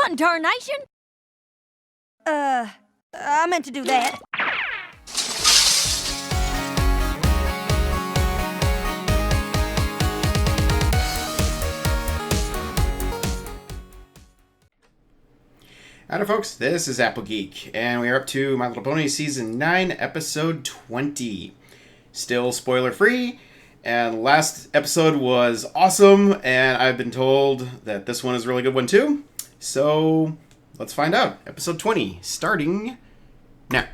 one, tarnation! I meant to do that. Howdy folks, this is Apple Geek, and we are up to My Little Pony Season 9, Episode 20. Still spoiler free, and last episode was awesome, and I've been told that this one is a really good one too. So, let's find out. Episode 20, starting now.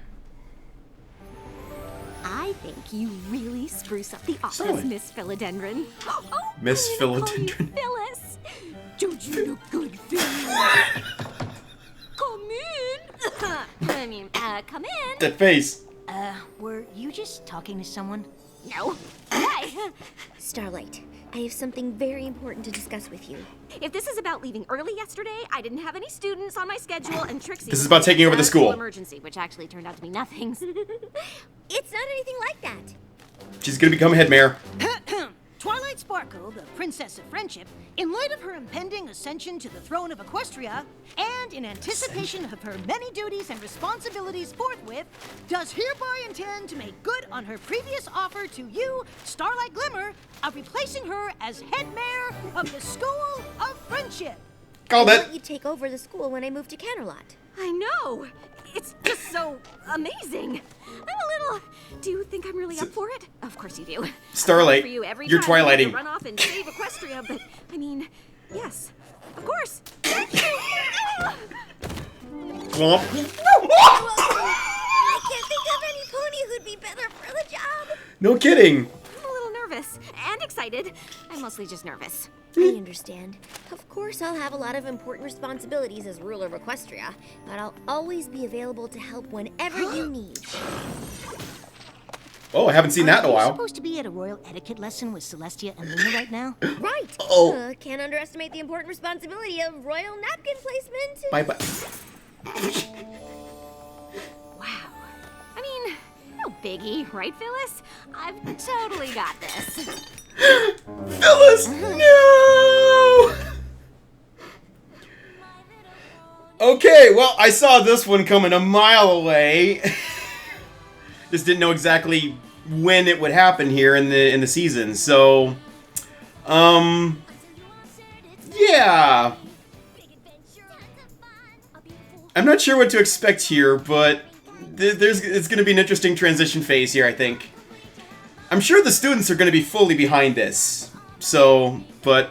I think you really spruce up the office, Solid. Miss Philodendron. Oh, Miss I'm gonna call you Philodendron. Phyllis. Don't you look good, Phyllis? Come in. Come in. That face. Were you just talking to someone? No. Hi. Starlight, I have something very important to discuss with you. If this is about leaving early yesterday, I didn't have any students on my schedule, and Trixie. This is was about taking over the a school. Emergency, which actually turned out to be nothing. It's not anything like that. She's gonna become head mayor. Twilight Sparkle, the Princess of Friendship, in light of her impending ascension to the throne of Equestria, and in anticipation of her many duties and responsibilities forthwith, does hereby intend to make good on her previous offer to you, Starlight Glimmer, of replacing her as head mayor of the School of Friendship. Called I it. want you to take over the school when I move to Canterlot. I know. It's just so amazing. I'm a little. Do you think I'm really up for it? Of course you do. Starlight, For you every you're time you have to Twilighting. Run off and save Equestria, but I mean, yes, of course. Thank you. Womp. I can't think of any pony who'd be better for the job. No kidding. I'm a little nervous and excited. I'm mostly just nervous. I understand. Of course, I'll have a lot of important responsibilities as ruler of Equestria, but I'll always be available to help whenever you need. Oh, I haven't seen that in a Are you while. supposed to be at a royal etiquette lesson with Celestia and Luna right now? Right. Oh. Can't underestimate the important responsibility of royal napkin placement. Bye bye. Wow. I mean, no biggie, right, Phyllis? I've totally got this. Phyllis, no! Okay, well, I saw this one coming a mile away. Just didn't know exactly when it would happen here in the season. So, yeah. I'm not sure what to expect here, but it's going to be an interesting transition phase here, I think. I'm sure the students are going to be fully behind this. So, but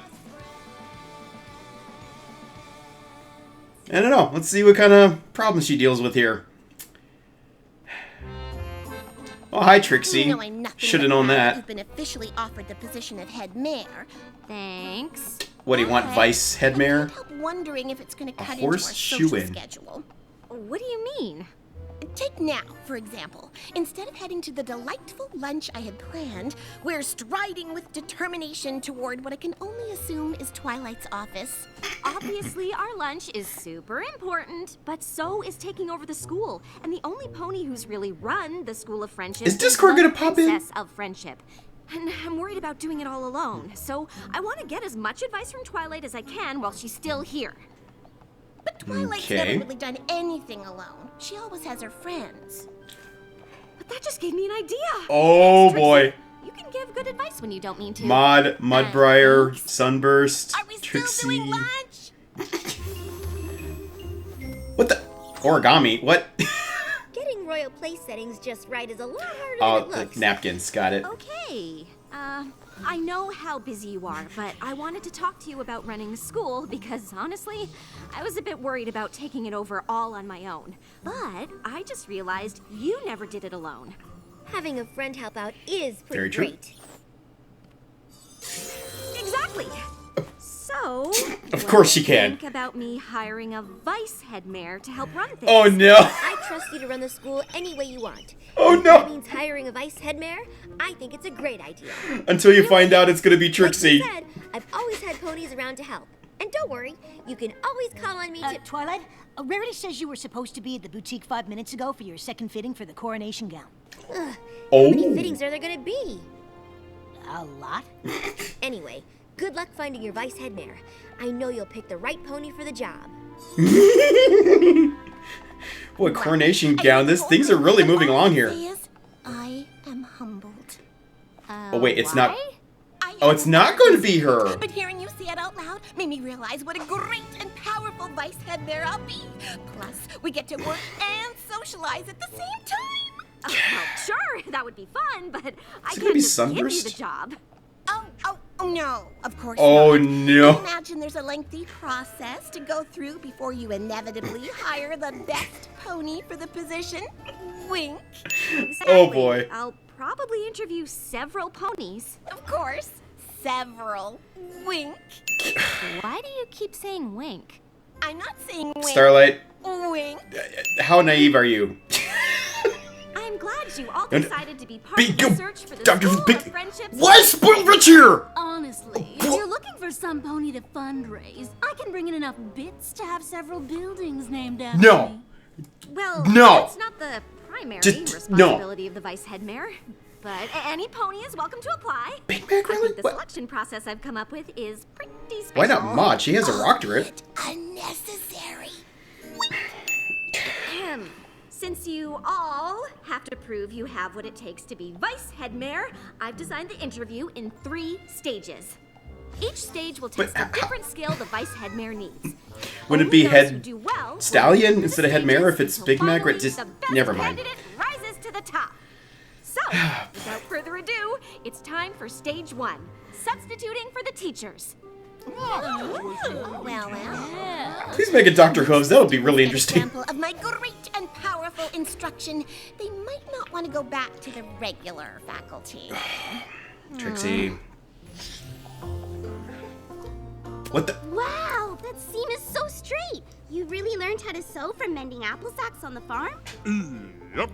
I don't know. Let's see what kind of problems she deals with here. Oh, hi, Trixie. You know I'm nothing Should have but known glad that. You've been officially offered the position of head mayor. Thanks. What do you want, But vice head mayor? I can't help wondering if it's going to cut into our horse social shoe-in. schedule. What do you mean? Take now, for example. Instead of heading to the delightful lunch I had planned, we're striding with determination toward what I can only assume is Twilight's office. Obviously, our lunch is super important, but so is taking over the school. And the only pony who's really run the School of Friendship Is Discord the gonna pop in? Princess of Friendship. And I'm worried about doing it all alone. So I want to get as much advice from Twilight as I can while she's still here. But Twilight's Okay. never really done anything alone. She always has her friends. But that just gave me an idea. Oh, Thanks, boy. Trixie. You can give good advice when you don't mean to. Mudbriar, Sunburst, Are we still Trixie. doing lunch? What the? Origami? What? Getting royal place settings just right is a lot harder than it The looks. napkins. Got it. Okay. I know how busy you are, but I wanted to talk to you about running the school because, honestly, I was a bit worried about taking it over all on my own. But I just realized you never did it alone. Having a friend help out is pretty Very true. great. Exactly. So, Of course you can. Think about me hiring a vice head mayor to help run things. Oh, no. I trust you to run the school any way you want. Oh, If that no. means hiring a vice head mayor, I think it's a great idea. Until you find out it's going to be Like Trixie. you said, I've always had ponies around to help. And don't worry, you can always call on me to... Twilight, Rarity says you were supposed to be at the boutique 5 minutes ago for your second fitting for the coronation gown. How Oh. many fittings are there gonna be? A lot? Anyway, good luck finding your vice head mayor. I know you'll pick the right pony for the job. Boy, coronation gown. Things are really moving along here. I am humbled. Oh wait, it's not. I Oh, it's not going to be her. But hearing you say it out loud made me realize what a great and powerful vice head there I'll be. Plus, we get to work and socialize at the same time. Well, sure, that would be fun, but I it gonna can't be just give you Sunburst? the job. Oh no, of course Oh not. no. I imagine there's a lengthy process to go through before you inevitably hire the best pony for the position. Wink. Oh boy. I'll probably interview several ponies. Of course, several. Wink. Why do you keep saying wink? I'm not saying wink. Starlight, Wink. how naive are you? I'm glad you all And- decided to be part Big of the go- search for the Dr. School Big- of Friendships. Why spoil rich here? Honestly, if you're looking for some pony to fundraise, I can bring in enough bits to have several buildings named after No. me. Well, No. that's not the primary Just- responsibility of the vice head mare. But any pony is welcome to apply. Big Mac, I really? think the What? selection process I've come up with is pretty special. Why not Maude? She has a doctorate. Unnecessary. Ahem. Since you all have to prove you have what it takes to be vice head mare, I've designed the interview in 3 stages. Each stage will test a different skill the vice head mare needs. Would it Only be those head who do well will stallion move instead through of head the mare if stages it's Big until Mac? Or finally just the best never mind. candidate rises to the top. So, without further ado, it's time for stage 1, substituting for the teachers. Well. Please make a Dr. Hooves. That would be really interesting. Example of my great and powerful instruction. They might not want to go back to the regular faculty. Trixie. What the? Wow, that seam is so straight. You really learned how to sew from mending apple sacks on the farm? Yep.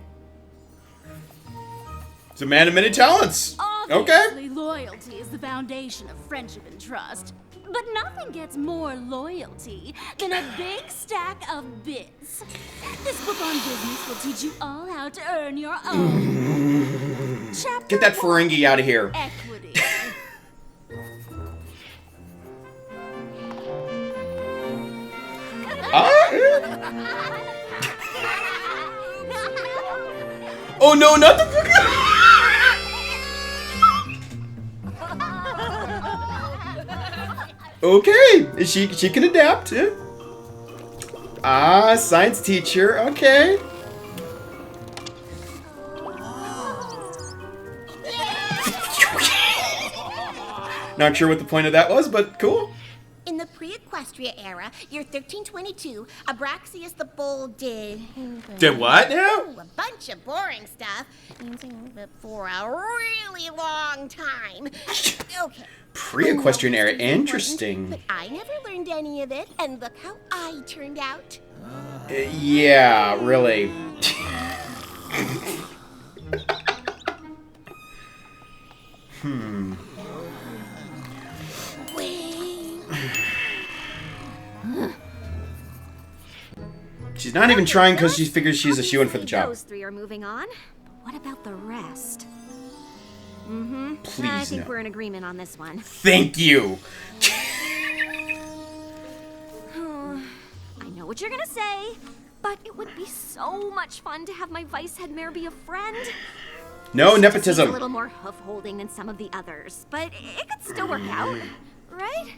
It's a man of many talents. Okay. Obviously, loyalty is the foundation of friendship and trust. But nothing gets more loyalty than a big stack of bits. This book on business will teach you all how to earn your own. Chapter Get that 1, Ferengi out of here. Equity. Oh no, not the book. Okay, she can adapt. Yeah. Ah, science teacher. Okay. Not sure what the point of that was, but cool. In the pre-Equestria era, year 1322, Abraxius the Bull did what now? a bunch of boring stuff for a really long time. Okay. Pre-equestrian era. History's important, Interesting. But I never learned any of it, and look how I turned out. Yeah, really. She's not even trying because she figures she's a shoo-in for the job. Those 3 are moving on. But what about the rest? I Please think no. we're in agreement on this one. Thank you. I know what you're gonna say, but it would be so much fun to have my vice head mare be a friend. No Just needs a nepotism. little more hoof holding than some of the others, but it could still work out, right?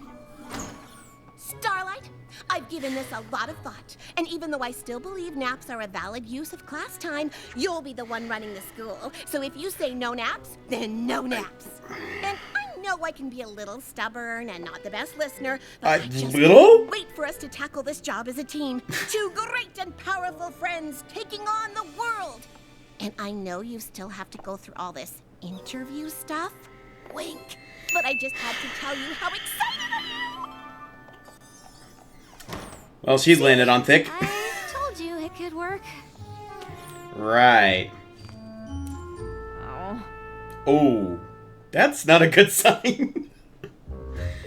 Starlight, I've given this a lot of thought, and even though I still believe naps are a valid use of class time, you'll be the one running the school. So if you say no naps, then no naps. And I know I can be a little stubborn and not the best listener, but I just little? can't wait for us to tackle this job as a team. 2 great and powerful friends taking on the world. And I know you still have to go through all this interview stuff. Wink. But I just had to tell you how excited I am. Well, she's landed on thick. I told you it could work. Right. Oh. Oh, that's not a good sign.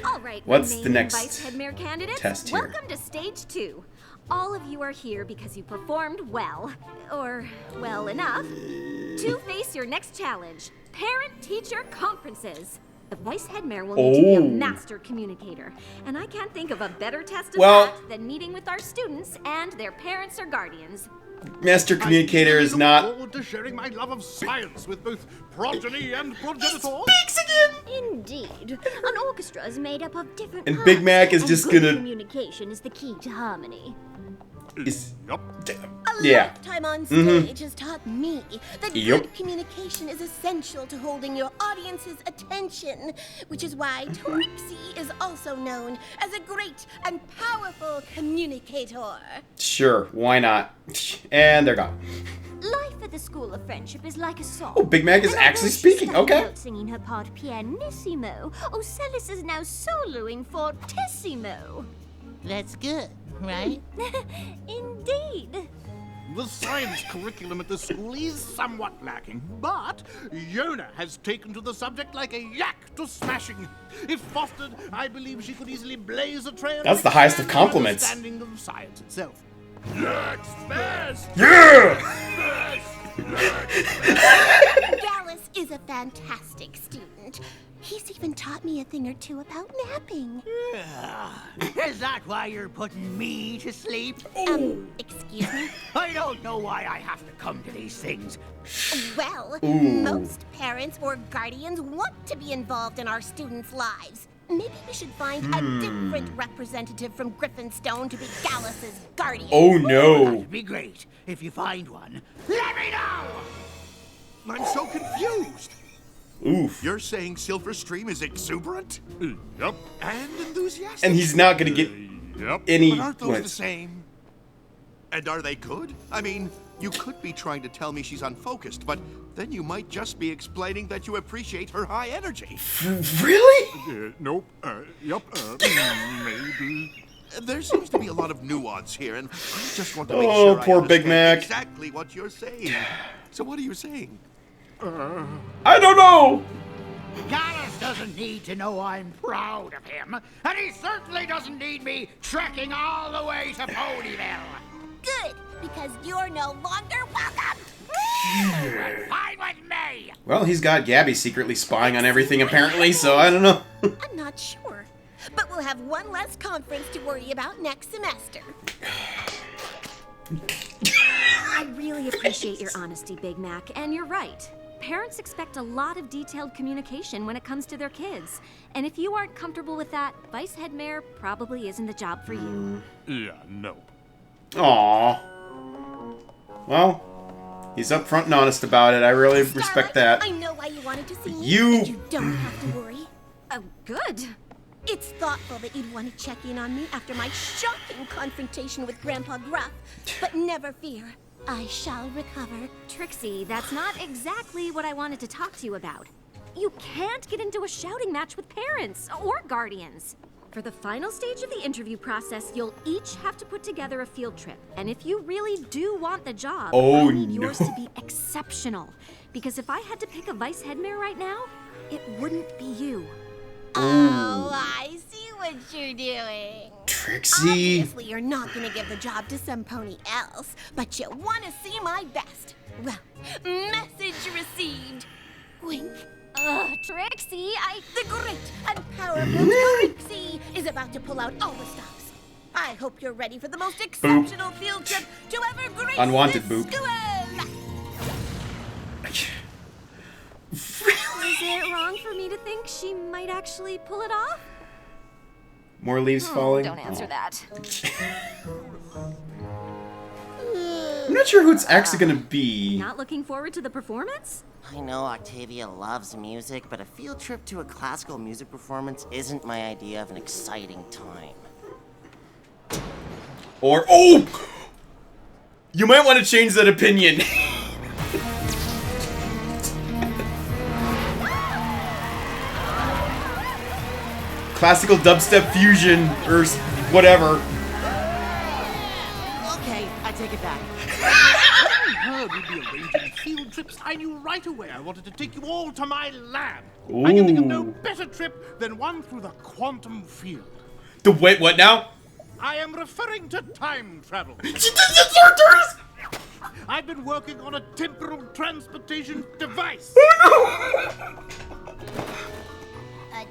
All right, What's the remaining next vice head mare candidates? test here? Welcome to stage 2. All of you are here because you performed well, or well enough, to face your next challenge: parent-teacher conferences. The vice head mayor will need to be a Oh. master communicator. And I can't think of a better test of Well- that than meeting with our students and their parents or guardians. Master communicator is not. I look forward to sharing my love of science with both progeny and progenitor. Indeed. An orchestra is made up of different And parts, Big Mac is and just good gonna- communication is the key to harmony. Is, Yup. A yeah. lifetime on stage has taught me that Yup. good communication is essential to holding your audience's attention, which is why Trixie is also known as a great and powerful communicator. Sure, why not? And they're gone. Life at the School of Friendship is like a song. Oh, Big Mac is And although actually she speaking. started Okay. out singing her part pianissimo, Ocellus is now soloing fortissimo. That's good, right? Indeed. The science curriculum at the school is somewhat lacking, but Yona has taken to the subject like a yak to smashing. If fostered, I believe she could easily blaze a trail. That's the highest of compliments. Understanding of science itself. Yes, best. Yeah! Gallus is a fantastic student. He's even taught me a thing or two about napping. Is that why you're putting me to sleep? Excuse me? I don't know why I have to come to these things. Well, Ooh. most parents or guardians want to be involved in our students' lives. Maybe we should find a different representative from Griffinstone to be Gallus's guardian. Oh no. That'd be great. If you find one, let me know! I'm so confused. Oof. You're saying Silver Stream is exuberant Yup. and enthusiastic? And he's not gonna get Yup. any. But aren't those the wins. same? And are they good? I mean, you could be trying to tell me she's unfocused, but then you might just be explaining that you appreciate her high energy. Really? Nope. Yup. Maybe. There seems to be a lot of nuance here, and I just want to make Oh, sure poor I Big understand Mac. exactly what you're saying. So what are you saying? I don't know. Gallus doesn't need to know I'm proud of him, and he certainly doesn't need me trekking all the way to Ponyville. Good, because you're no longer welcome. Fine with me! Well, he's got Gabby secretly spying on everything apparently, so I don't know. I'm not sure, but we'll have one less conference to worry about next semester. I really appreciate your honesty, Big Mac, and you're right. Parents expect a lot of detailed communication when it comes to their kids. And if you aren't comfortable with that, Vice Head Mayor probably isn't the job for you. Yeah, nope. Aww. Well, he's upfront and honest about it. I really respect that. I know why you wanted to see me. You- And you don't have to worry. Oh, good. It's thoughtful that you'd want to check in on me after my shocking confrontation with Grandpa Gruff. But never fear, I shall recover. Trixie, that's not exactly what I wanted to talk to you about. You can't get into a shouting match with parents or guardians. For the final stage of the interview process, you'll each have to put together a field trip. And if you really do want the job, Oh, I need yours no. to be exceptional. Because if I had to pick a vice head mayor right now, it wouldn't be you. Oh, I see what you're doing. Trixie. Obviously, you're not going to give the job to some pony else, but you want to see my best. Well, message received. Wink. Trixie, The great and powerful Trixie is about to pull out all the stops. I hope you're ready for the most exceptional field trip to ever grace Unwanted this boop. school. is it wrong for me to think she might actually pull it off? More leaves falling. Don't answer Aw. that. I'm not sure who it's actually gonna be. Not looking forward to the performance? I know Octavia loves music, but a field trip to a classical music performance isn't my idea of an exciting time. Or oh, you might want to change that opinion. Classical dubstep fusion or whatever. Okay, I take it back. I heard we'd be arranging field trips. I knew right away I wanted to take you all to my lab. I can think of no Ooh. better trip than one through the quantum field. The wait, what now? I am referring to time travel. I've been working on a temporal transportation device.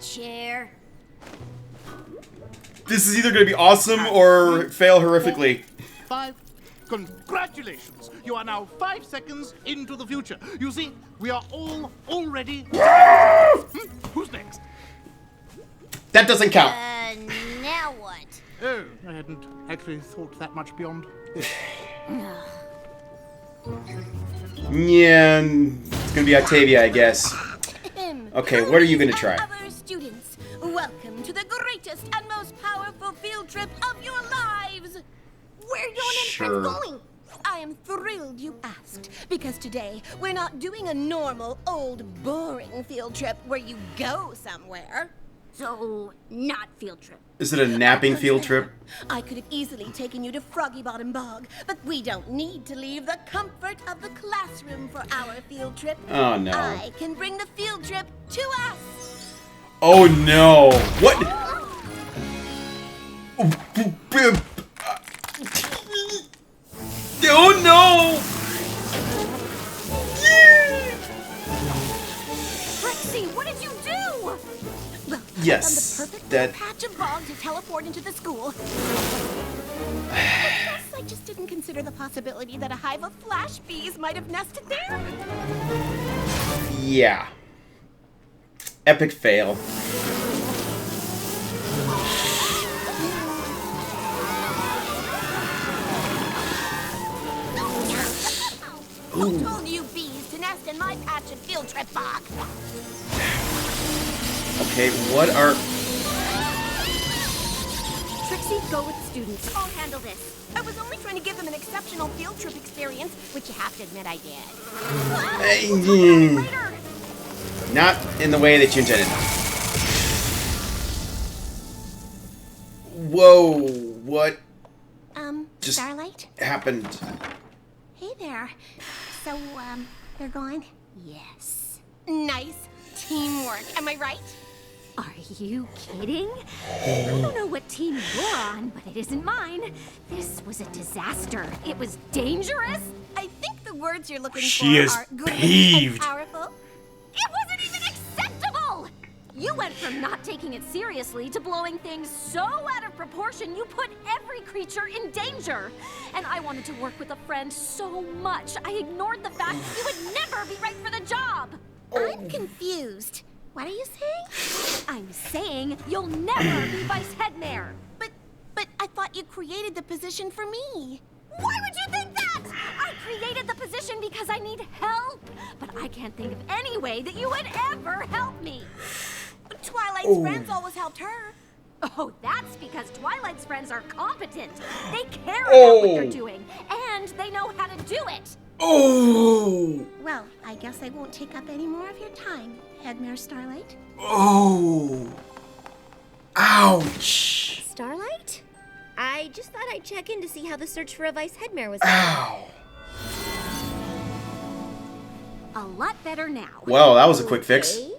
chair. This is either going to be awesome or fail horrifically. 5. Congratulations! You are now 5 seconds into the future. You see, we are all already... Who's next? That doesn't count. Now what? Oh, I hadn't actually thought that much beyond this. Yeah, it's going to be Octavia, I guess. Okay, what are you going to try? Other students, welcome to the greatest and most powerful field trip of your lives. Where are you and Sure. friends going? I am thrilled you asked, because today we're not doing a normal, old, boring field trip where you go somewhere. So, not field trip. Is it a napping field trip? I could have easily taken you to Froggy Bottom Bog, but we don't need to leave the comfort of the classroom for our field trip. Oh, no. I can bring the field trip to us. Oh, no. What? Oh, no. Trixie, what did you do? Well, Yes, I found the perfect that- patch of bog to teleport into the school. I guess I just didn't consider the possibility that a hive of flash bees might have nested there. Yeah. Epic fail. Who told you bees to nest in my patch of field trip bog? Okay, what are... Trixie, go with the students. I'll handle this. I was only trying to give them an exceptional field trip experience, which you have to admit I did. Not in the way that you intended. Whoa, what just Starlight? happened? Hey there. So, they're gone? Yes. Nice teamwork, am I right? Are you kidding? I don't know what team you're on, but it isn't mine. This was a disaster. It was dangerous. I think the words you're looking She for is are good peeved. and powerful. It wasn't even acceptable! You went from not taking it seriously to blowing things so out of proportion you put every creature in danger. And I wanted to work with a friend so much, I ignored the fact you would never be right for the job. I'm confused. What are you saying? I'm saying you'll never be vice head mayor. But I thought you created the position for me. Why would you think that? I created the position because I need help. But I can't think of any way that you would ever help me. Twilight's friends always helped her. Oh, that's because Twilight's friends are competent. They care about what they're doing, and they know how to do it. Oh! Well, I guess I won't take up any more of your time, Headmare Starlight. Oh! Ouch! Starlight? I just thought I'd check in to see how the search for a vice headmare was going. Ow! A lot better now. Well, that was a quick fix. Okay.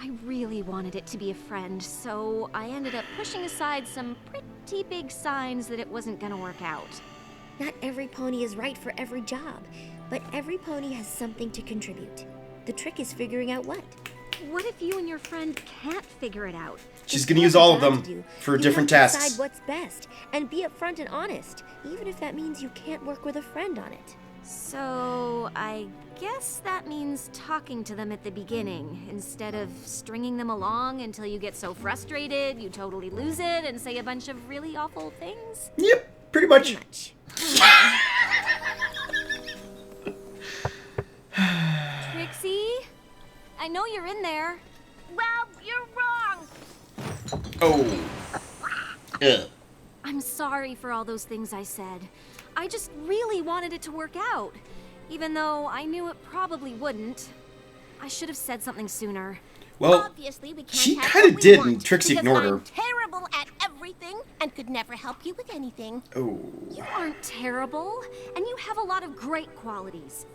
I really wanted it to be a friend, so I ended up pushing aside some pretty big signs that it wasn't gonna work out. Not every pony is right for every job, but every pony has something to contribute. The trick is figuring out what. What if you and your friend can't figure it out? She's It's gonna use your all of job them to do. for You different have to tasks. decide what's best and be upfront and honest, even if that means you can't work with a friend on it. So, I guess that means talking to them at the beginning, instead of stringing them along until you get so frustrated you totally lose it and say a bunch of really awful things? Yep, pretty much. Trixie? I know you're in there. Well, you're wrong. Oh. Ugh. I'm sorry for all those things I said. I just really wanted it to work out, even though I knew it probably wouldn't. I should have said something sooner. Well, Obviously, we can't she have kinda what we did, want, and Trixie because ignored her. I'm terrible at everything and could never help you with anything. Oh. You aren't terrible, and you have a lot of great qualities.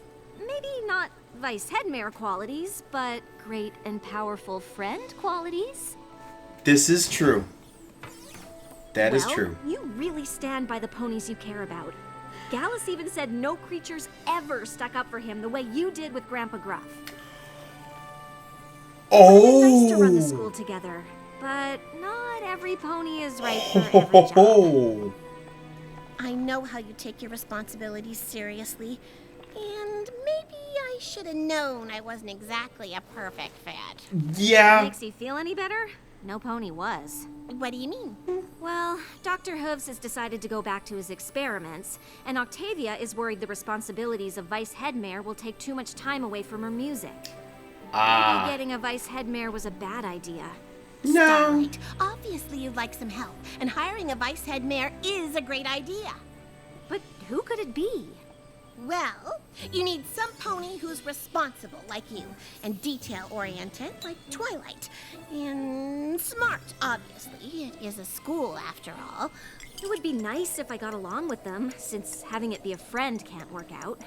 Maybe not vice head mayor qualities, but great and powerful friend qualities. This is true. That is Well, true. You really stand by the ponies you care about. Gallus even said no creatures ever stuck up for him the way you did with Grandpa Gruff. It's nice to run the Oh. school together, but not every pony is right for every job. I know how you take your responsibilities seriously, and maybe I should have known I wasn't exactly a perfect fit. Yeah. Makes you feel any better? No pony was. What do you mean? Well, Dr. Hooves has decided to go back to his experiments, and Octavia is worried the responsibilities of vice head mare will take too much time away from her music. Maybe getting a vice head mare was a bad idea. No. Starlight, obviously you'd like some help, and hiring a vice head mare is a great idea. But who could it be? Well, you need some pony who's responsible like you, and detail-oriented like Twilight, and smart, obviously. It is a school, after all. It would be nice if I got along with them, since having it be a friend can't work out.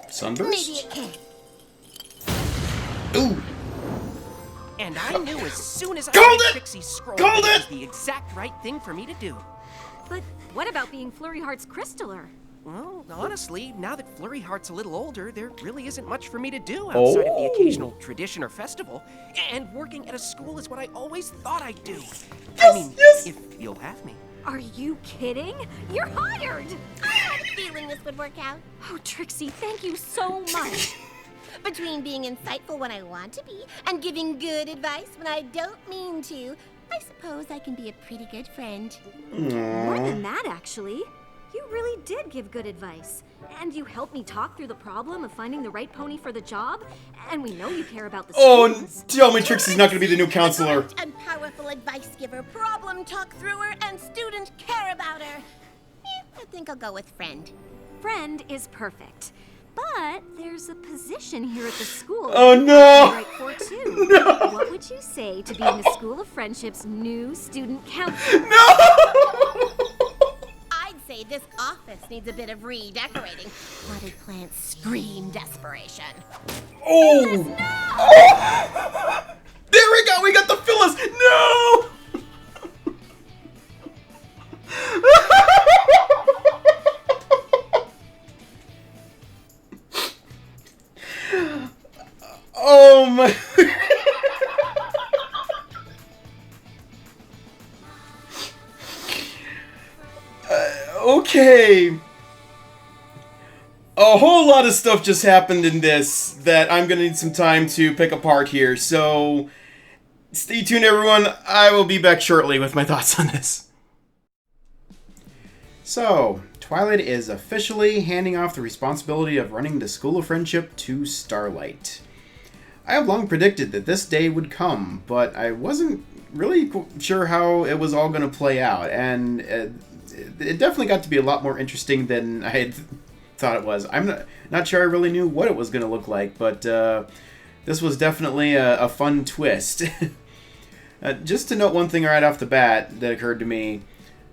Sunburst? Maybe it can. Ooh. And I knew as soon as I Called read it! Trixie's scroll Called that it it! was the exact right thing for me to do. But what about being Flurry Heart's Crystaller? Well, honestly, now that Flurry Heart's a little older, there really isn't much for me to do outside of the occasional tradition or festival. And working at a school is what I always thought I'd do. I mean, if you'll have me. Are you kidding? You're hired! I had a feeling this would work out. Oh, Trixie, thank you so much. Between being insightful when I want to be and giving good advice when I don't mean to, I suppose I can be a pretty good friend. More than that, actually. You really did give good advice. And you helped me talk through the problem of finding the right pony for the job. And we know you care about the students. Tell me Trixie's not going to be the new counselor. And powerful advice giver, problem talk througher, and student care about her. I think I'll go with friend. Friend is perfect. But there's a position here at the school. Oh, no! Right for too. No! What would you say to being the School of Friendship's new student counselor? No! I'd say this office needs a bit of redecorating. Potted plants scream desperation. Oh! Oh! There we go! We got the Phyllis! No! Oh my... Okay. A whole lot of stuff just happened in this that I'm gonna need some time to pick apart here, so stay tuned everyone, I will be back shortly with my thoughts on this. So, Twilight is officially handing off the responsibility of running the School of Friendship to Starlight. I have long predicted that this day would come, but I wasn't really sure how it was all going to play out, and it definitely got to be a lot more interesting than I had thought it was. I'm not sure I really knew what it was going to look like, but this was definitely a fun twist. Just to note one thing right off the bat that occurred to me,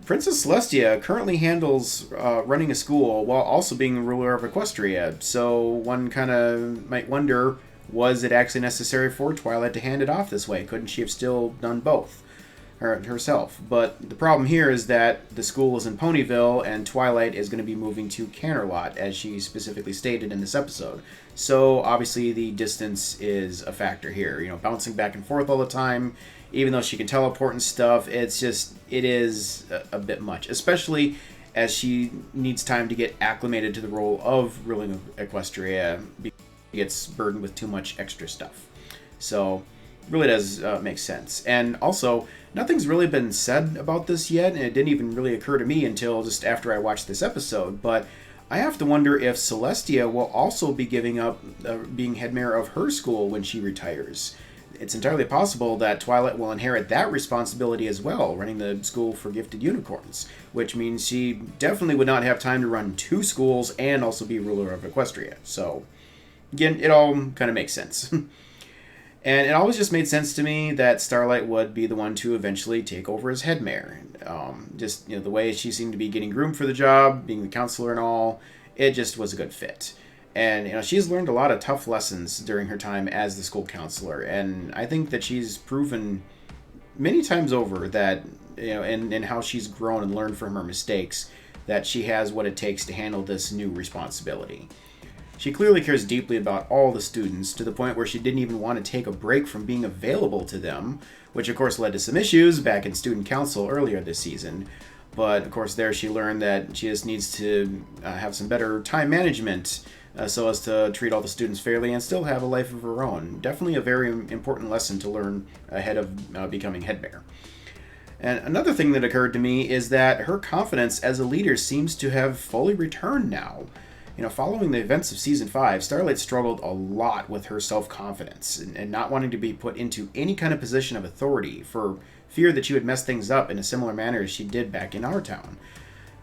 Princess Celestia currently handles running a school while also being the ruler of Equestria, so one kind of might wonder, was it actually necessary for Twilight to hand it off this way? Couldn't she have still done both herself? But the problem here is that the school is in Ponyville, and Twilight is going to be moving to Canterlot, as she specifically stated in this episode. So obviously the distance is a factor here. You know, bouncing back and forth all the time, even though she can teleport and stuff, it is a bit much, especially as she needs time to get acclimated to the role of ruling Equestria. She gets burdened with too much extra stuff. So it really does make sense. And also, nothing's really been said about this yet, and it didn't even really occur to me until just after I watched this episode, but I have to wonder if Celestia will also be giving up being head mayor of her school when she retires. It's entirely possible that Twilight will inherit that responsibility as well, running the school for gifted unicorns, which means she definitely would not have time to run two schools and also be ruler of Equestria. So, again, it all kind of makes sense. And it always just made sense to me that Starlight would be the one to eventually take over as head mayor. Just, you know, the way she seemed to be getting groomed for the job, being the counselor and all, it just was a good fit. And, you know, she's learned a lot of tough lessons during her time as the school counselor. And I think that she's proven many times over that, you know, and how she's grown and learned from her mistakes, that she has what it takes to handle this new responsibility. She clearly cares deeply about all the students, to the point where she didn't even want to take a break from being available to them, which of course led to some issues back in student council earlier this season. But of course there she learned that she just needs to have some better time management so as to treat all the students fairly and still have a life of her own. Definitely a very important lesson to learn ahead of becoming head mayor. And another thing that occurred to me is that her confidence as a leader seems to have fully returned now. Following the events of Season 5, Starlight struggled a lot with her self-confidence and not wanting to be put into any kind of position of authority for fear that she would mess things up in a similar manner as she did back in our town.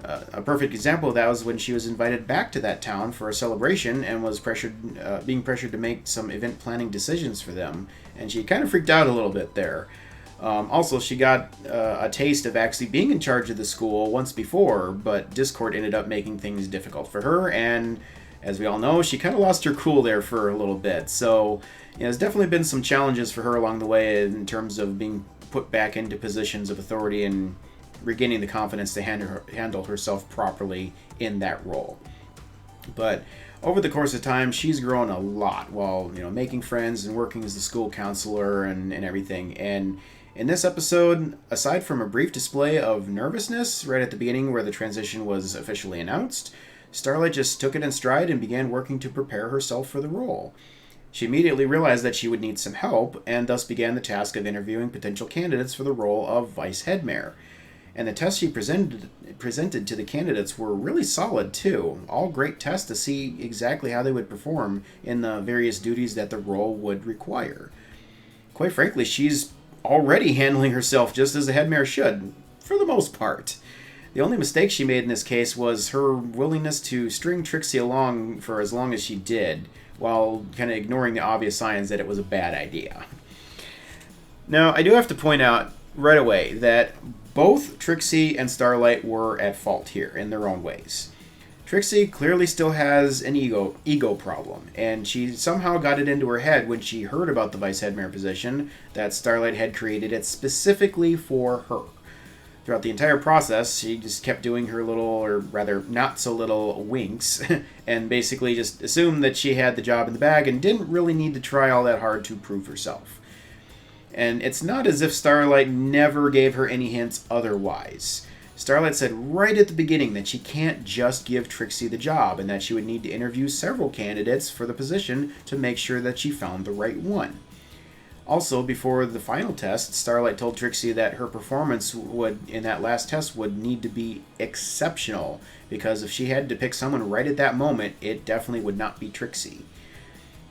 A perfect example of that was when she was invited back to that town for a celebration and was being pressured to make some event planning decisions for them, and she kind of freaked out a little bit there. Also, she got a taste of actually being in charge of the school once before, but Discord ended up making things difficult for her, and as we all know, she kind of lost her cool there for a little bit. So, there's definitely been some challenges for her along the way in terms of being put back into positions of authority and regaining the confidence to handle herself properly in that role. But over the course of time, she's grown a lot while making friends and working as the school counselor and everything. And in this episode, aside from a brief display of nervousness right at the beginning where the transition was officially announced, Starlight just took it in stride and began working to prepare herself for the role. She immediately realized that she would need some help, and thus began the task of interviewing potential candidates for the role of vice head mayor. And the tests she presented to the candidates were really solid too. All great tests to see exactly how they would perform in the various duties that the role would require. Quite frankly, she's already handling herself just as a head mayor should, for the most part. The only mistake she made in this case was her willingness to string Trixie along for as long as she did, while kind of ignoring the obvious signs that it was a bad idea. Now, I do have to point out right away that both Trixie and Starlight were at fault here in their own ways. Trixie clearly still has an ego problem, and she somehow got it into her head when she heard about the vice head mayor position that Starlight had created it specifically for her. Throughout the entire process, she just kept doing her little, or rather not so little, winks, and basically just assumed that she had the job in the bag and didn't really need to try all that hard to prove herself. And it's not as if Starlight never gave her any hints otherwise. Starlight said right at the beginning that she can't just give Trixie the job, and that she would need to interview several candidates for the position to make sure that she found the right one. Also, before the final test, Starlight told Trixie that her performance in that last test would need to be exceptional, because if she had to pick someone right at that moment, it definitely would not be Trixie.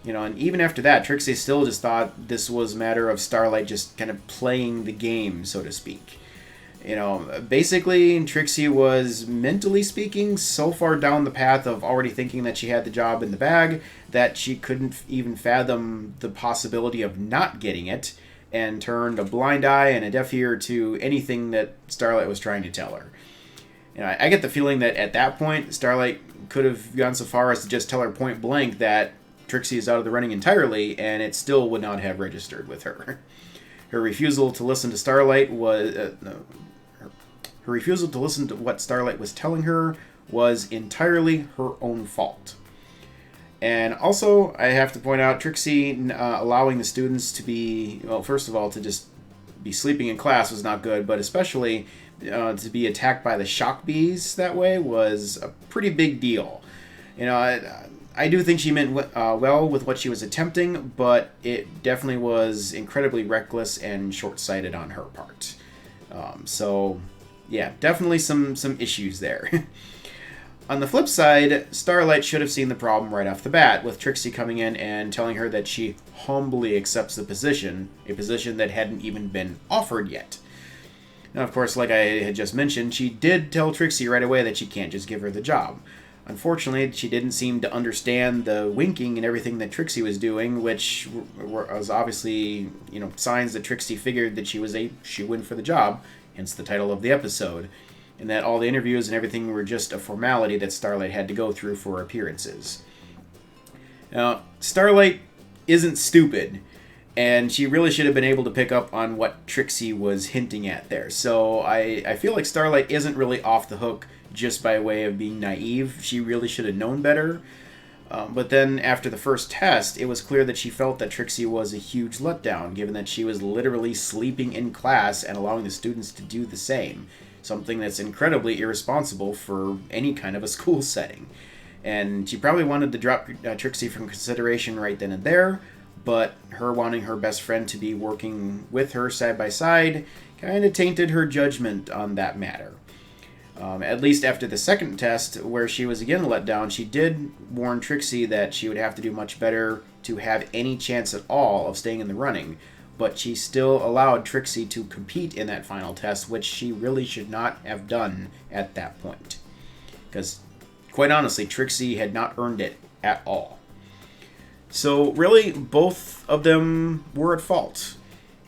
And even after that, Trixie still just thought this was a matter of Starlight just kind of playing the game, so to speak. Basically, Trixie was, mentally speaking, so far down the path of already thinking that she had the job in the bag that she couldn't even fathom the possibility of not getting it, and turned a blind eye and a deaf ear to anything that Starlight was trying to tell her. I get the feeling that at that point, Starlight could have gone so far as to just tell her point blank that Trixie is out of the running entirely, and it still would not have registered with her. Her refusal to listen to Starlight was... Her refusal to listen to what Starlight was telling her was entirely her own fault. And also, I have to point out, Trixie allowing the students to be... Well, first of all, to just be sleeping in class was not good, but especially to be attacked by the shock bees that way was a pretty big deal. I do think she meant well with what she was attempting, but it definitely was incredibly reckless and short-sighted on her part. So, yeah, definitely some issues there. On the flip side, Starlight should have seen the problem right off the bat, with Trixie coming in and telling her that she humbly accepts the position, a position that hadn't even been offered yet. Now, of course, like I had just mentioned, she did tell Trixie right away that she can't just give her the job. Unfortunately, she didn't seem to understand the winking and everything that Trixie was doing, which was obviously, signs that Trixie figured that she was a shoo-in for the job, hence the title of the episode, and that all the interviews and everything were just a formality that Starlight had to go through for appearances. Now, Starlight isn't stupid, and she really should have been able to pick up on what Trixie was hinting at there. So I feel like Starlight isn't really off the hook just by way of being naive. She really should have known better. But then after the first test, it was clear that she felt that Trixie was a huge letdown, given that she was literally sleeping in class and allowing the students to do the same. Something that's incredibly irresponsible for any kind of a school setting. And she probably wanted to drop Trixie from consideration right then and there, but her wanting her best friend to be working with her side by side kind of tainted her judgment on that matter. At least after the second test, where she was again let down, she did warn Trixie that she would have to do much better to have any chance at all of staying in the running, but she still allowed Trixie to compete in that final test, which she really should not have done at that point. Because, quite honestly, Trixie had not earned it at all. So, really, both of them were at fault.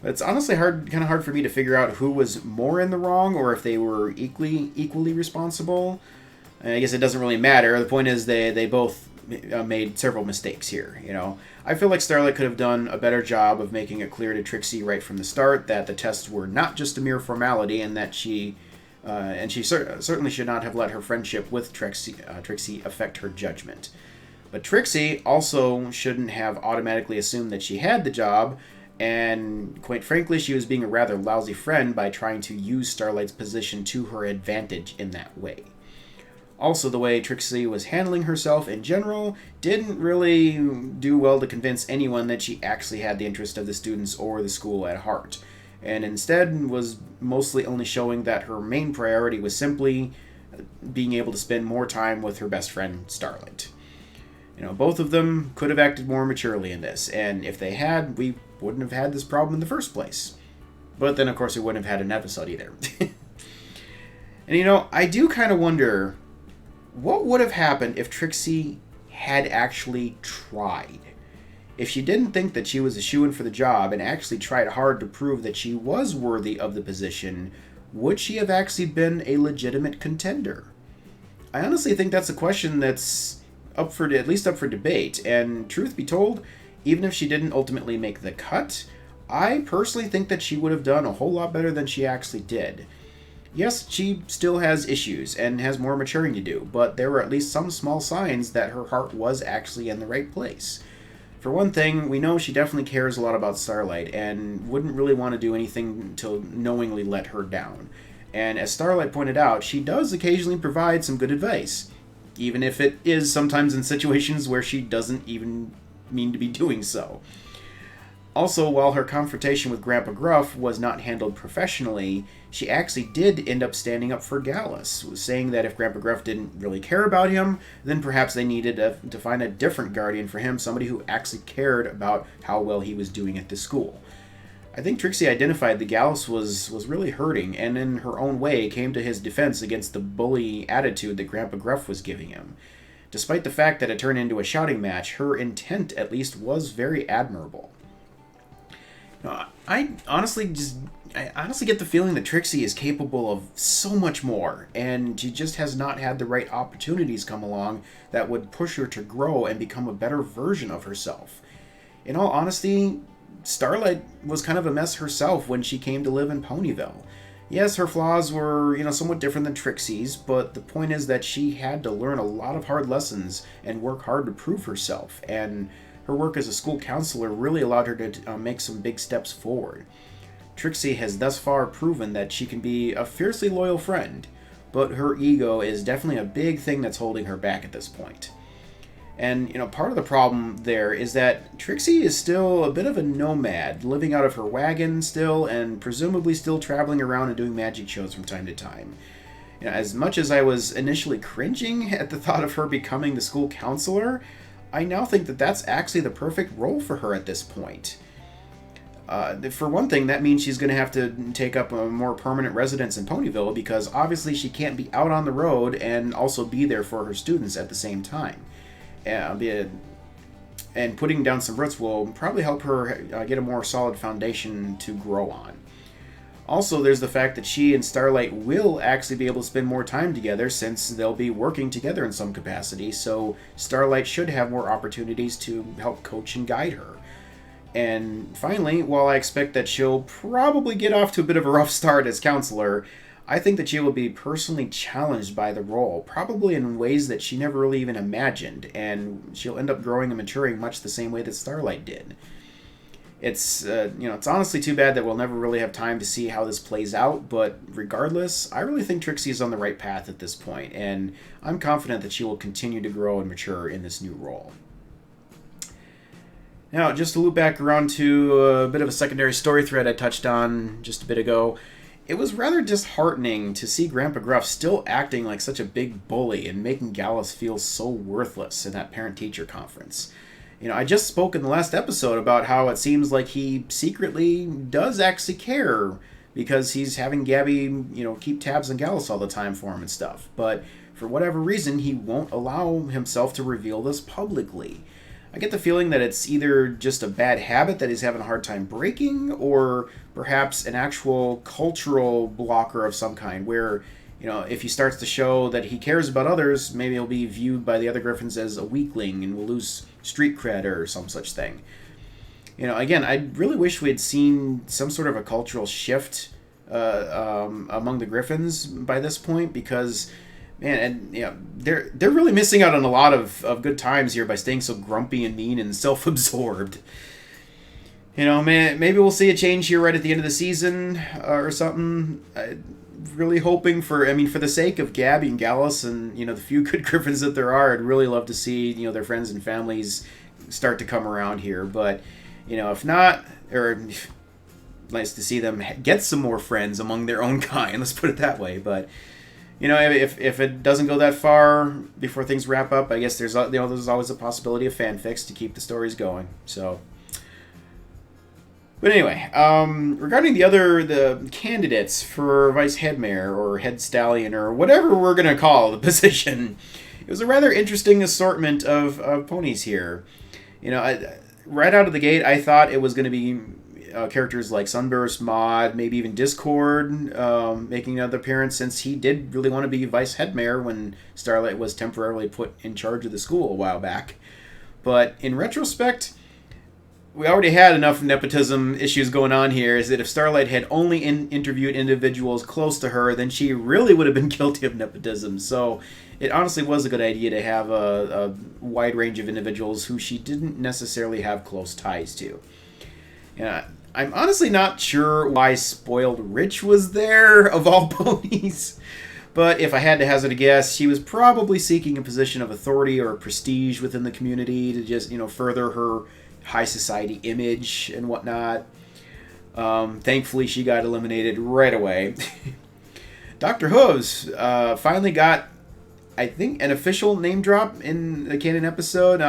It's honestly kind of hard for me to figure out who was more in the wrong, or if they were equally responsible. I guess it doesn't really matter. The point is they both made several mistakes here. I feel like Starlight could have done a better job of making it clear to Trixie right from the start that the tests were not just a mere formality, and that she certainly should not have let her friendship with Trixie affect her judgment. But Trixie also shouldn't have automatically assumed that she had the job. And quite frankly, she was being a rather lousy friend by trying to use Starlight's position to her advantage in that way. Also, the way Trixie was handling herself in general didn't really do well to convince anyone that she actually had the interest of the students or the school at heart, and instead was mostly only showing that her main priority was simply being able to spend more time with her best friend, Starlight. Both of them could have acted more maturely in this, and if they had, we wouldn't have had this problem in the first place. But then, of course, we wouldn't have had an episode either. And, I do kind of wonder, what would have happened if Trixie had actually tried? If she didn't think that she was a shoo-in for the job and actually tried hard to prove that she was worthy of the position, would she have actually been a legitimate contender? I honestly think that's a question that's at least up for debate, and truth be told, even if she didn't ultimately make the cut, I personally think that she would have done a whole lot better than she actually did. Yes, she still has issues and has more maturing to do, but there were at least some small signs that her heart was actually in the right place. For one thing, we know she definitely cares a lot about Starlight and wouldn't really want to do anything to knowingly let her down. And as Starlight pointed out, she does occasionally provide some good advice, even if it is sometimes in situations where she doesn't even mean to be doing so. Also, while her confrontation with Grandpa Gruff was not handled professionally, she actually did end up standing up for Gallus, saying that if Grandpa Gruff didn't really care about him, then perhaps they needed to find a different guardian for him, somebody who actually cared about how well he was doing at the school. I think Trixie identified that Gallus was really hurting, and in her own way came to his defense against the bully attitude that Grandpa Gruff was giving him. Despite the fact that it turned into a shouting match, her intent at least was very admirable. I honestly get the feeling that Trixie is capable of so much more, and she just has not had the right opportunities come along that would push her to grow and become a better version of herself. In all honesty, Starlight was kind of a mess herself when she came to live in Ponyville. Yes, her flaws were, somewhat different than Trixie's, but the point is that she had to learn a lot of hard lessons and work hard to prove herself, and her work as a school counselor really allowed her to make some big steps forward. Trixie has thus far proven that she can be a fiercely loyal friend, but her ego is definitely a big thing that's holding her back at this point. And, part of the problem there is that Trixie is still a bit of a nomad, living out of her wagon still, and presumably still traveling around and doing magic shows from time to time. As much as I was initially cringing at the thought of her becoming the school counselor, I now think that that's actually the perfect role for her at this point. For one thing, that means she's going to have to take up a more permanent residence in Ponyville, because obviously she can't be out on the road and also be there for her students at the same time. And putting down some roots will probably help her get a more solid foundation to grow on. Also, there's the fact that she and Starlight will actually be able to spend more time together, since they'll be working together in some capacity, so Starlight should have more opportunities to help coach and guide her. And finally, while I expect that she'll probably get off to a bit of a rough start as counselor, I think that she will be personally challenged by the role, probably in ways that she never really even imagined, and she'll end up growing and maturing much the same way that Starlight did. It's it's honestly too bad that we'll never really have time to see how this plays out, but regardless, I really think Trixie is on the right path at this point, and I'm confident that she will continue to grow and mature in this new role. Now, just to loop back around to a bit of a secondary story thread I touched on just a bit ago, it was rather disheartening to see Grandpa Gruff still acting like such a big bully and making Gallus feel so worthless in that parent-teacher conference. I just spoke in the last episode about how it seems like he secretly does actually care because he's having Gabby, keep tabs on Gallus all the time for him and stuff. But for whatever reason, he won't allow himself to reveal this publicly. I get the feeling that it's either just a bad habit that he's having a hard time breaking, or perhaps an actual cultural blocker of some kind where, if he starts to show that he cares about others, maybe he'll be viewed by the other Griffins as a weakling and will lose street cred or some such thing. Again, I really wish we had seen some sort of a cultural shift among the Griffins by this point, because, man, they're really missing out on a lot of good times here by staying so grumpy and mean and self-absorbed. Maybe we'll see a change here right at the end of the season or something. Really hoping for the sake of Gabby and Gallus and, the few good Griffins that there are, I'd really love to see, their friends and families start to come around here. But, if not, or nice to see them get some more friends among their own kind, let's put it that way. But, if it doesn't go that far before things wrap up, I guess there's always a possibility of fanfics to keep the stories going. So, but anyway, regarding the candidates for Vice Head Mayor or Head Stallion or whatever we're going to call the position, it was a rather interesting assortment of ponies here. Right out of the gate, I thought it was going to be characters like Sunburst, Maud, maybe even Discord making another appearance, since he did really want to be Vice Head Mayor when Starlight was temporarily put in charge of the school a while back. But in retrospect, we already had enough nepotism issues going on here, is that if Starlight had only interviewed individuals close to her, then she really would have been guilty of nepotism. So it honestly was a good idea to have a wide range of individuals who she didn't necessarily have close ties to. I'm honestly not sure why Spoiled Rich was there, of all ponies. But if I had to hazard a guess, she was probably seeking a position of authority or prestige within the community to just, further her high society image and whatnot. Thankfully, she got eliminated right away. Dr. Hooves finally got, I think, an official name drop in the canon episode.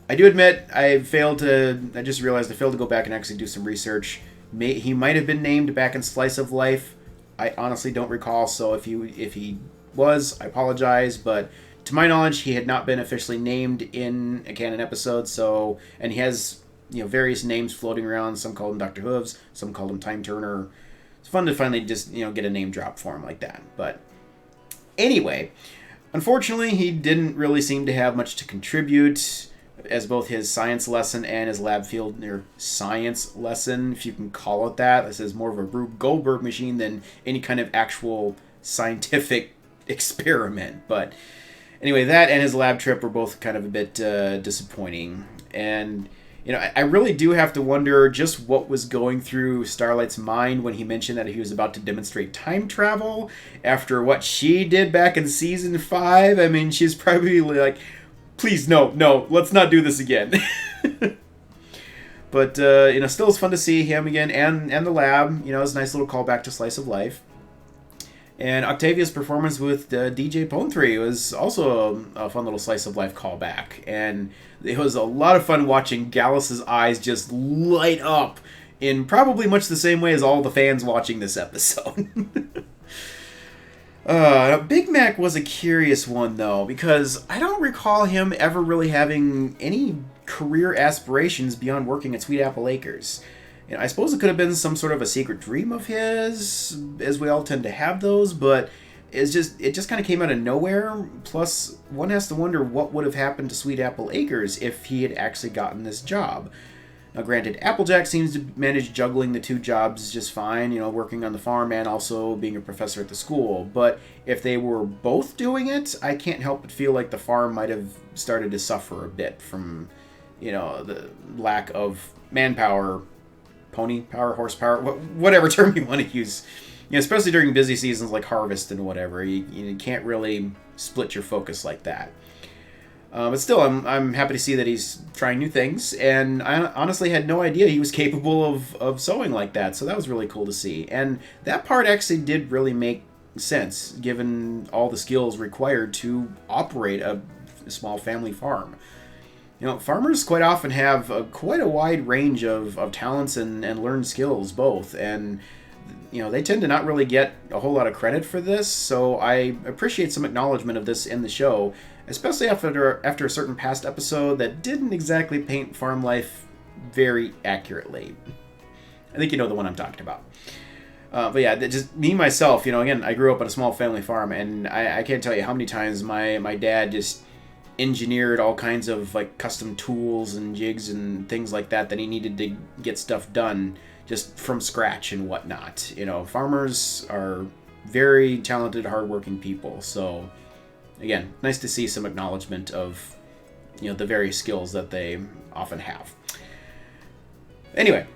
I do admit I just realized I failed to go back and actually do some research. He might have been named back in Slice of Life. I honestly don't recall, so if he was, I apologize, but to my knowledge, he had not been officially named in a canon episode, and he has, various names floating around. Some called him Dr. Hooves, some called him Time Turner. It's fun to finally just, get a name drop for him like that. But anyway, unfortunately, he didn't really seem to have much to contribute as both his science lesson and his lab field or science lesson, if you can call it that. This is more of a Rube Goldberg machine than any kind of actual scientific experiment. But anyway, that and his lab trip were both kind of a bit disappointing. And, I really do have to wonder just what was going through Starlight's mind when he mentioned that he was about to demonstrate time travel after what she did back in Season 5. I mean, she's probably like, please, no, let's not do this again. But, still it's fun to see him again and the lab. It's a nice little callback to Slice of Life. And Octavia's performance with DJ Pone 3 was also a fun little Slice of Life callback. And it was a lot of fun watching Gallus's eyes just light up in probably much the same way as all the fans watching this episode. Big Mac was a curious one, though, because I don't recall him ever really having any career aspirations beyond working at Sweet Apple Acres. I suppose it could have been some sort of a secret dream of his, as we all tend to have those, but it just kind of came out of nowhere. Plus, one has to wonder what would have happened to Sweet Apple Acres if he had actually gotten this job. Now, granted, Applejack seems to manage juggling the two jobs just fine, you know, working on the farm and also being a professor at the school. But if they were both doing it, I can't help but feel like the farm might have started to suffer a bit from, you know, the lack of manpower, pony power, horsepower, whatever term you want to use. You know, especially during busy seasons like harvest and whatever, you can't really split your focus like that. But still, I'm happy to see that he's trying new things, and I honestly had no idea he was capable of sewing like that, so that was really cool to see. And that part actually did really make sense, given all the skills required to operate a small family farm. You know, farmers quite often have quite a wide range of talents and learned skills both, and you know, they tend to not really get a whole lot of credit for this, so I appreciate some acknowledgement of this in the show, especially after a certain past episode that didn't exactly paint farm life very accurately. I think you know the one I'm talking about. But yeah, just me, myself, you know, again, I grew up on a small family farm, and I can't tell you how many times my dad just engineered all kinds of like custom tools and jigs and things like that he needed to get stuff done just from scratch and whatnot. You know, farmers are very talented, hardworking people, so again, nice to see some acknowledgement of, you know, the various skills that they often have. Anyway,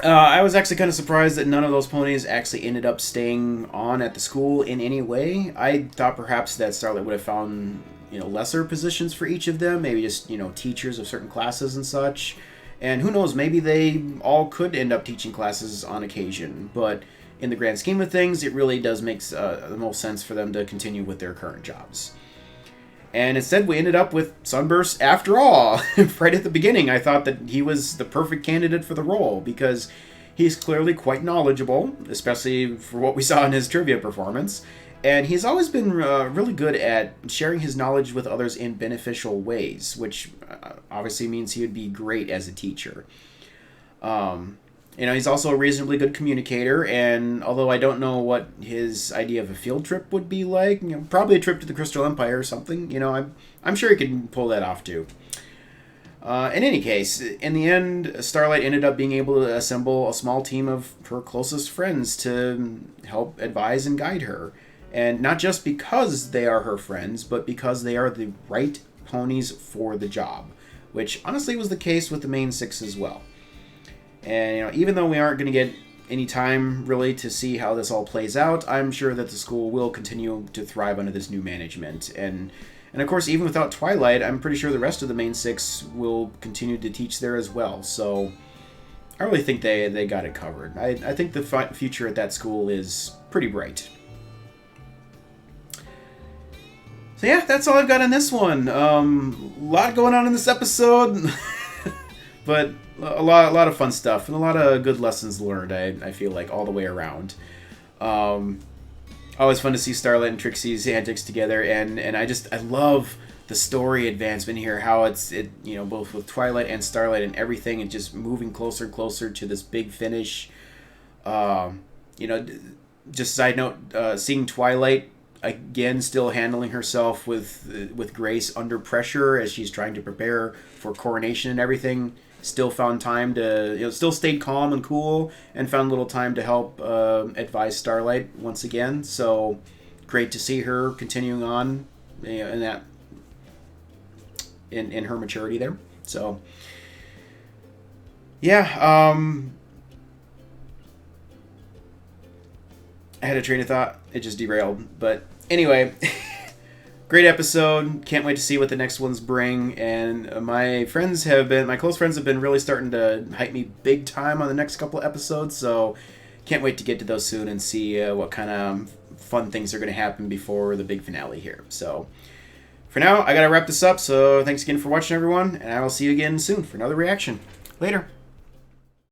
I was actually kind of surprised that none of those ponies actually ended up staying on at the school in any way. I thought perhaps that Starlight would have found, you know, lesser positions for each of them, maybe just, you know, teachers of certain classes and such. And who knows, maybe they all could end up teaching classes on occasion, but in the grand scheme of things, it really does make the most sense for them to continue with their current jobs. And instead, we ended up with Sunburst after all. Right at the beginning, I thought that he was the perfect candidate for the role, because he's clearly quite knowledgeable, especially for what we saw in his trivia performance. And he's always been really good at sharing his knowledge with others in beneficial ways, which obviously means he would be great as a teacher. You know, he's also a reasonably good communicator, and although I don't know what his idea of a field trip would be like, you know, probably a trip to the Crystal Empire or something, you know, I'm sure he can pull that off too. In any case, in the end, Starlight ended up being able to assemble a small team of her closest friends to help advise and guide her. And not just because they are her friends, but because they are the right ponies for the job, which honestly was the case with the main six as well. And, you know, even though we aren't going to get any time really to see how this all plays out, I'm sure that the school will continue to thrive under this new management. And of course, even without Twilight, I'm pretty sure the rest of the main six will continue to teach there as well. So I really think they got it covered. I think the future at that school is pretty bright. So yeah, that's all I've got on this one. A lot going on in this episode, but a lot of fun stuff and a lot of good lessons learned. I feel like all the way around. Always fun to see Starlight and Trixie's antics together, and I love the story advancement here. How it you know, both with Twilight and Starlight and everything, and just moving closer and closer to this big finish. You know, just side note, seeing Twilight again still handling herself with grace under pressure as she's trying to prepare for coronation and everything, still found time to, you know, still stayed calm and cool and found a little time to help advise Starlight once again. So great to see her continuing on, you know, in her maturity there. So yeah, I had a train of thought, it just derailed, but anyway, great episode. Can't wait to see what the next ones bring. And my close friends have been really starting to hype me big time on the next couple episodes. So can't wait to get to those soon and see what kind of fun things are going to happen before the big finale here. So for now, I got to wrap this up. So thanks again for watching, everyone. And I will see you again soon for another reaction. Later.